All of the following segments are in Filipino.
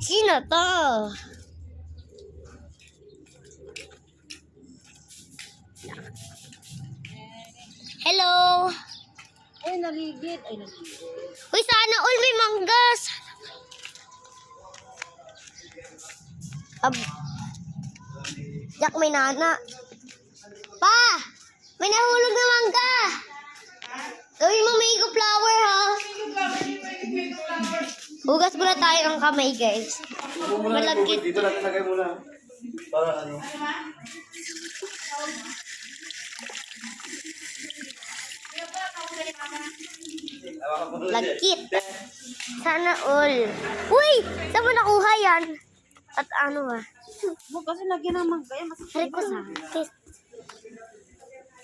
Sino to? Hello? Ay, naligid. Uy, sana all may manggas. Jack, may nana. Pa! May nahulog na mangga. Gawin mo mango flower, ha? Hugas muna tayo ng kamay, guys. Malagkit. Dito natin lagay muna. Para ano. Lagkit. Sana all. Uy! Saan mo nakuha yan? At ano ah? Kasi lagyan ng magkaya. Hari ko sa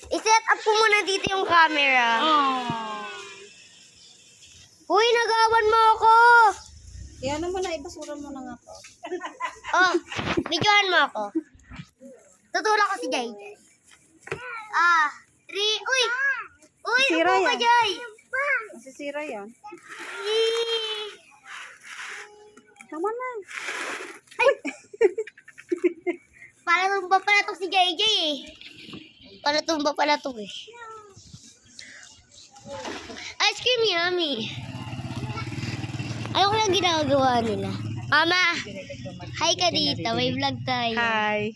I-set up ko muna dito yung camera. Uy, nagawan mo ako! Kaya naman na, ibasura mo na nga to. Oh, videohan mo ako. Tutulak ko si Jay. 3. Uy! Uy, Sira upo ka, yan. Jay! Masisira yan. Tama na. Para tumba pala to si JJ eh. Para tumba pala to eh. Ice cream yummy. Ano kaya ginagawa nila? Mama, hi ka dito. May vlog tayo. Hi.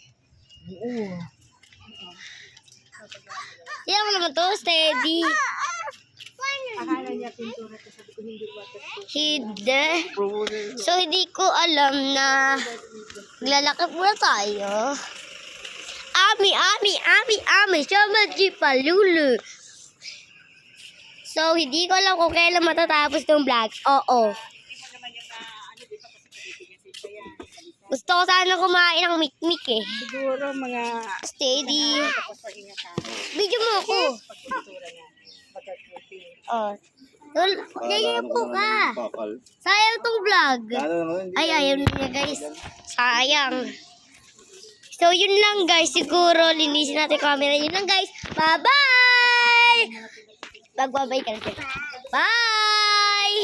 Yan mo naman to, steady. Akala niya pintura to, sabi ko hindi waterproof. Hide. So, hindi ko alam na lalakip muna tayo. Ami, Shamaji Palulu. So, hindi ko alam kung kailan matatapos ng vlog. Oo. Gusto ko sana kumain ng mikmik eh. Siguro mga Steady. tapos sa ingatan. Video mo ako. Pagpintura niya. Waterproofing. Oh. Ganyan po ka. Bakal. Sayang tong vlog. Ano naman? Ay, ayaw niya guys. Sayang. So, yun lang guys. Siguro, linisin natin yung camera. Yun lang guys. Bye-bye! Magbabay ka na. Bye!